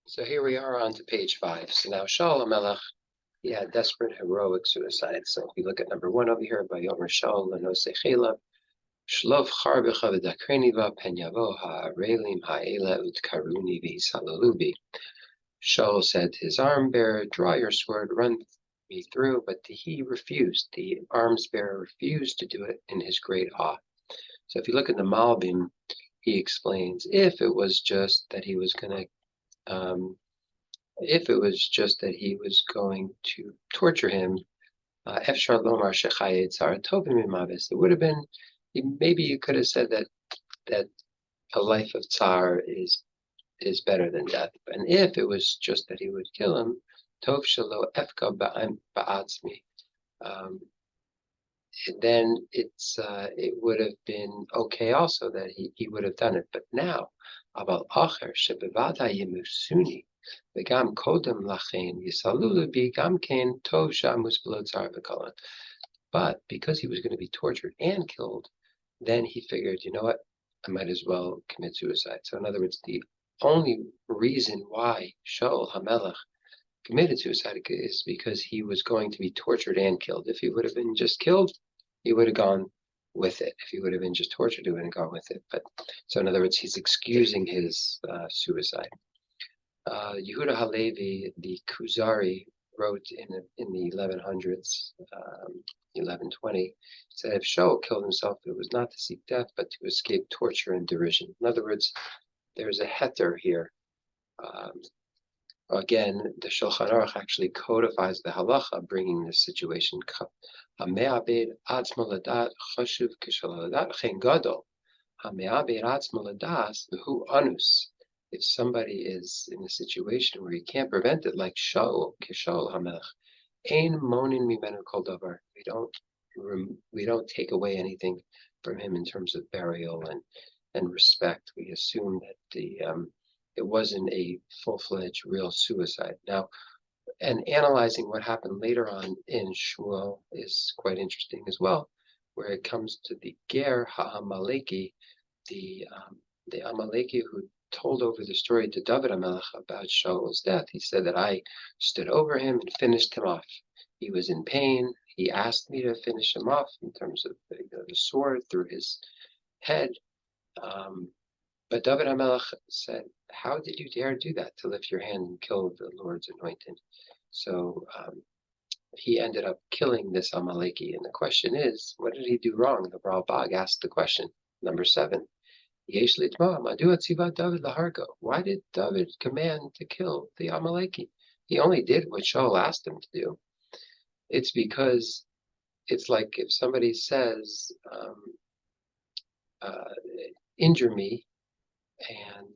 So here we are on to page 5. So now Shaul HaMelech, he had desperate, heroic suicide. So if you look at number 1 over here, by Yomer Shaul Lenosei Chelav, Shlov Charbecha V'Dakreniva Pen Yavo Ha'arelim Ha'ela Utkaruni V'Yisallalubi. Shaul said to his arm bearer, "Draw your sword, run me through," but he refused. The arms bearer refused to do it in his great awe. So if you look at the Malbim, he explains if it was just that he was going to if it was just that he was going to torture him, Efshar Lomar Shechayet Tovim Imavis, it would have been, maybe you could have said that a life of tsar is better than death. And if it was just that he would kill him, Tov Shalo Efka Ba'atzmi, then it would have been okay also that he would have done it. But now, Aval Acher Shebevada Yemusuni, V'gam Kodem Lachen Yisalulu Bi Gam Ken Tov Shamus Below Tsar V'Kalan. But because he was going to be tortured and killed, then he figured, you know what, I might as well commit suicide. So in other words, the only reason why Shaul HaMelech committed suicide is because he was going to be tortured and killed. If he would have been just killed, he would have gone with it. If he would have been just tortured, he wouldn't gone with it. But so in other words, he's excusing his suicide. Yehuda Halevi, the Kuzari, wrote in the 1100s, 1120, said if Shaul killed himself, it was not to seek death, but to escape torture and derision. In other words, there's a heter here. Again, the Shulchan Aruch actually codifies the halacha, bringing this situation. Hame'abed atzmo ladat chashuv k'shaladat chen gadol. Hame'abed atzmo ladas v'hu anus. If somebody is in a situation where you can't prevent it, like Shaul, Kishol HaMelech, ein monin mimenu kol davar. We don't take away anything from him in terms of burial and respect. We assume that it wasn't a full-fledged real suicide. Now, and analyzing what happened later on in Shmuel is quite interesting as well, where it comes to the Ger HaAmaleki, the Amaleki who told over the story to David HaMelech about Shaul's death. He said that I stood over him and finished him off. He was in pain. He asked me to finish him off in terms of the sword through his head. But David HaMelech said, "How did you dare do that, to lift your hand and kill the Lord's anointed?" So he ended up killing this Amaleki. And the question is, what did he do wrong? The Ralbag asked the question, number 7. Why did David command to kill the Amaleki? He only did what Shaul asked him to do. It's because it's like if somebody says, injure me, and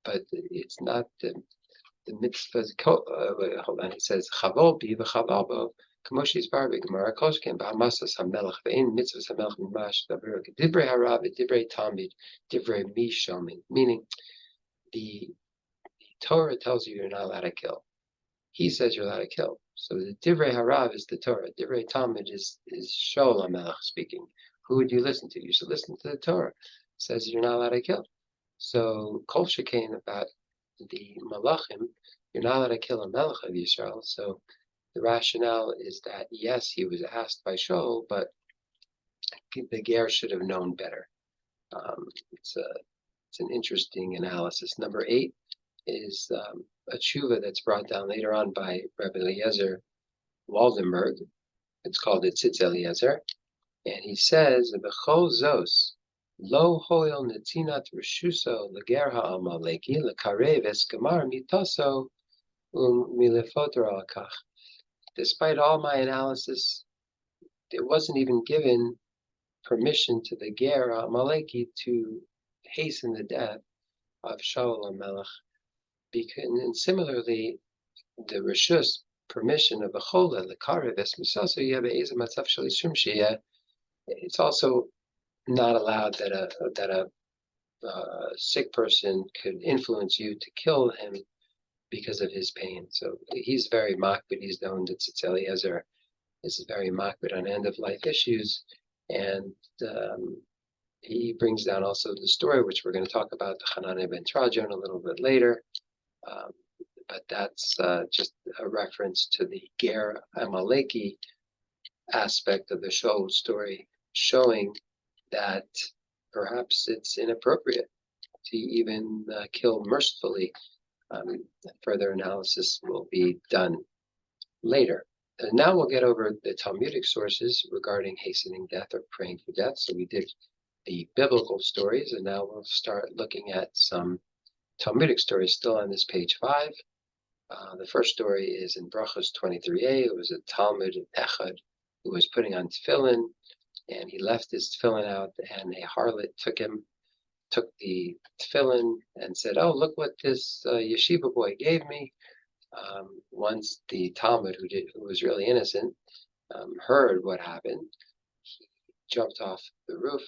but it's not the mitzvah. Hold on, it says chavol bi v'chaval bo. Kamoshi Isbar b'Gemara Koshken ba'amasas hamelech ve'in mitzvahs hamelech mimash davar divrei harav divrei tamid divrei mi shomin. Meaning, the Torah tells you you're not allowed to kill. He says you're allowed to kill. So the divrei harav is the Torah. Divrei tamid is Shaul HaMelech speaking. Who would you listen to? You should listen to the Torah. It says you're not allowed to kill. So kol shekain about the malachim, you're not allowed to kill a melech of Yisrael. So the rationale is that yes, he was asked by Shaul, but the Ger should have known better. It's an interesting analysis. Number 8 is a tshuva that's brought down later on by Rabbi Eliezer Waldenberg. It's called the Tzitz Eliezer, and he says, "B'chol zos lo hoil netzinat reshuso leger ha'amaleki lekarev eskamar mitaso milefoter alakach." Despite all my analysis, it wasn't even given permission to the Ger Amaleki to hasten the death of Shaul HaMelech. And similarly, the Rishus permission of the Chola, the Karev Esmisaso Yebe Matzav Shalishum Shia, it's also not allowed that a sick person could influence you to kill him because of his pain. So he's very makbid. He's known that Tzitz Eliezer is very makbid on end-of-life issues, and he brings down also the story, which we're going to talk about, the Hananeh ben Trajan a little bit later, But that's just a reference to the Ger Amaleki aspect of the Shaul story, showing that perhaps it's inappropriate to even kill mercifully. Further analysis will be done later. And now we'll get over the Talmudic sources regarding hastening death or praying for death. So we did the biblical stories, and now we'll start looking at some Talmudic stories still on this page 5. The first story is in Brachos 23a. It was a Talmud Echad who was putting on tefillin, and he left his tefillin out, and a harlot took the tefillin and said, "Oh, look what this yeshiva boy gave me." Once the Talmud, who was really innocent, heard what happened, he jumped off the roof.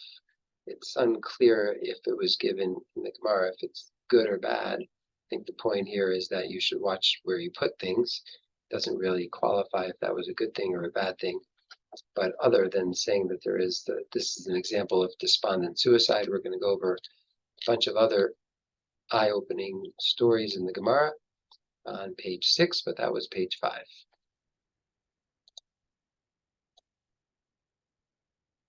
It's unclear if it was given in the Gemara, if it's good or bad. I think the point here is that you should watch where you put things. It doesn't really qualify if that was a good thing or a bad thing. But other than saying that this is an example of despondent suicide, we're going to go over a bunch of other eye-opening stories in the Gemara on page 6, but that was page 5.